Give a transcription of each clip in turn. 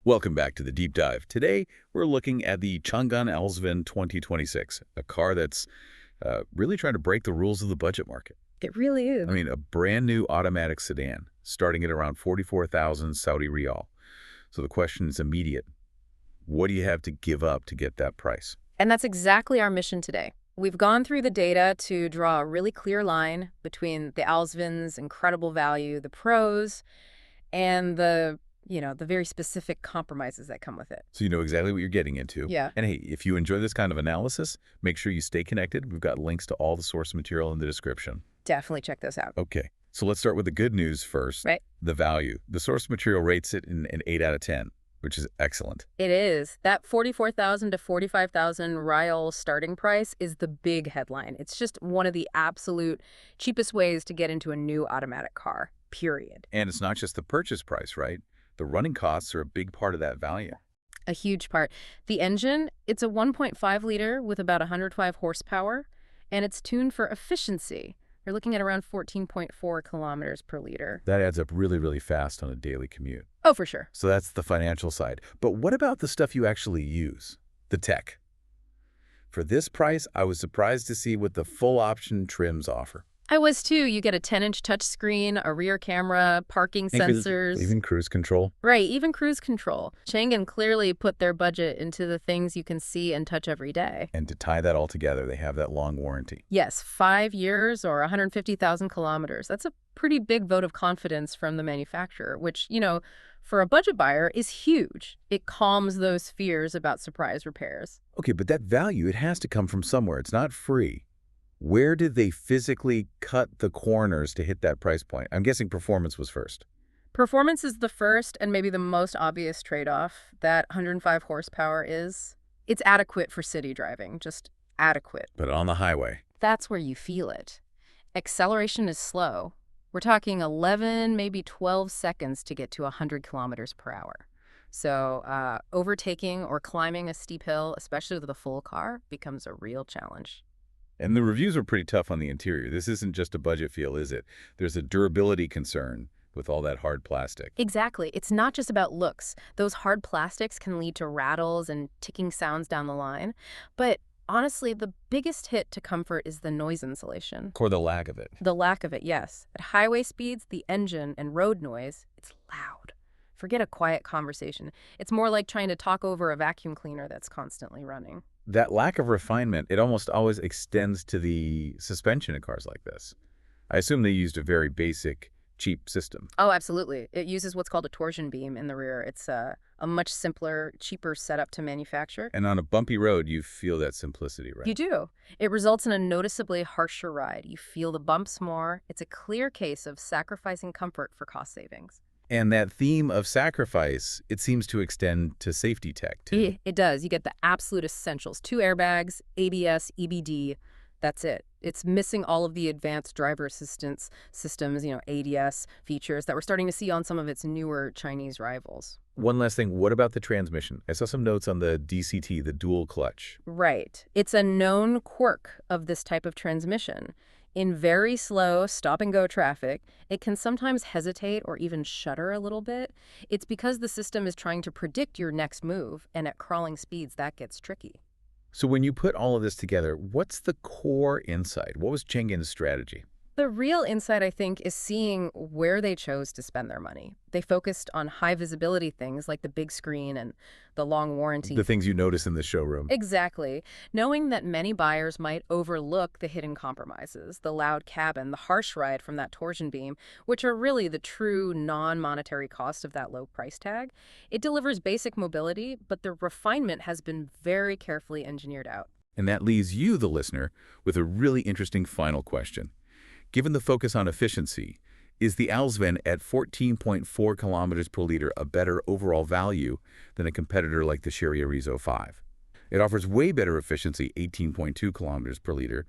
Welcome back to the Deep Dive. Today, we're looking at the Changan Alsvin 2026, a car that's really trying to break the rules of the budget market. It really is. I mean, a brand new automatic sedan, starting at around 44,000 Saudi Riyal. So the question is immediate. What do you have to give up to get that price? And that's exactly our mission today. We've gone through the data to draw a really clear line between the Alsvin's incredible value, the pros, and the very specific compromises that come with it. So you know exactly what you're getting into. Yeah. And hey, if you enjoy this kind of analysis, make sure you stay connected. We've got links to all the source material in the description. Definitely check those out. Okay, so let's start with the good news first. Right. The value. The source material rates it an 8 out of 10, which is excellent. It is. That 44,000 to 45,000 Riyal starting price is the big headline. It's just one of the absolute cheapest ways to get into a new automatic car, period. And it's not just the purchase price, right? The running costs are a big part of that value. A huge part. The engine, it's a 1.5 liter with about 105 horsepower, and it's tuned for efficiency. You're looking at around 14.4 kilometers per liter. That adds up really, really fast on a daily commute. Oh, for sure. So that's the financial side. But what about the stuff you actually use? The tech. For this price, I was surprised to see what the full option trims offer. I was too. You get a 10-inch touchscreen, a rear camera, parking sensors. Even cruise control. Right, even cruise control. Changan clearly put their budget into the things you can see and touch every day. And to tie that all together, they have that long warranty. Yes, 5 years or 150,000 kilometers. That's a pretty big vote of confidence from the manufacturer, which, for a budget buyer is huge. It calms those fears about surprise repairs. Okay, but that value, it has to come from somewhere. It's not free. Where did they physically cut the corners to hit that price point? I'm guessing performance was first. Performance is the first and maybe the most obvious trade-off. That 105 horsepower is. It's adequate for city driving, just adequate. But on the highway. That's where you feel it. Acceleration is slow. We're talking 11, maybe 12 seconds to get to 100 kilometers per hour. So overtaking or climbing a steep hill, especially with a full car, becomes a real challenge. And the reviews are pretty tough on the interior. This isn't just a budget feel, is it? There's a durability concern with all that hard plastic. Exactly. It's not just about looks. Those hard plastics can lead to rattles and ticking sounds down the line. But honestly, the biggest hit to comfort is the noise insulation. Or the lack of it. The lack of it, yes. At highway speeds, the engine and road noise, it's loud. Forget a quiet conversation. It's more like trying to talk over a vacuum cleaner that's constantly running. That lack of refinement, it almost always extends to the suspension in cars like this. I assume they used a very basic, cheap system. Oh, absolutely. It uses what's called a torsion beam in the rear. It's a much simpler, cheaper setup to manufacture. And on a bumpy road, you feel that simplicity, right? You do. It results in a noticeably harsher ride. You feel the bumps more. It's a clear case of sacrificing comfort for cost savings. And that theme of sacrifice, it seems to extend to safety tech, too. It does. You get the absolute essentials. 2 airbags, ABS, EBD. That's it. It's missing all of the advanced driver assistance systems, ADS features that we're starting to see on some of its newer Chinese rivals. One last thing, what about the transmission? I saw some notes on the DCT, the dual clutch. Right. It's a known quirk of this type of transmission. In very slow stop-and-go traffic, it can sometimes hesitate or even shudder a little bit. It's because the system is trying to predict your next move, and at crawling speeds, that gets tricky. So when you put all of this together, what's the core insight? What was Changan's strategy? The real insight, I think, is seeing where they chose to spend their money. They focused on high-visibility things like the big screen and the long warranty. The things you notice in the showroom. Exactly. Knowing that many buyers might overlook the hidden compromises, the loud cabin, the harsh ride from that torsion beam, which are really the true non-monetary cost of that low price tag. It delivers basic mobility, but the refinement has been very carefully engineered out. And that leaves you, the listener, with a really interesting final question. Given the focus on efficiency, is the Alsvin at 14.4 kilometers per liter a better overall value than a competitor like the Chery Arizo 5? It offers way better efficiency, 18.2 kilometers per liter,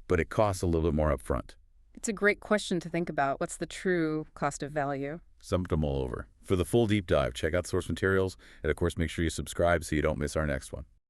but it costs a little bit more upfront. It's a great question to think about. What's the true cost of value? Summed them all over. For the full deep dive, check out source materials, and of course make sure you subscribe so you don't miss our next one.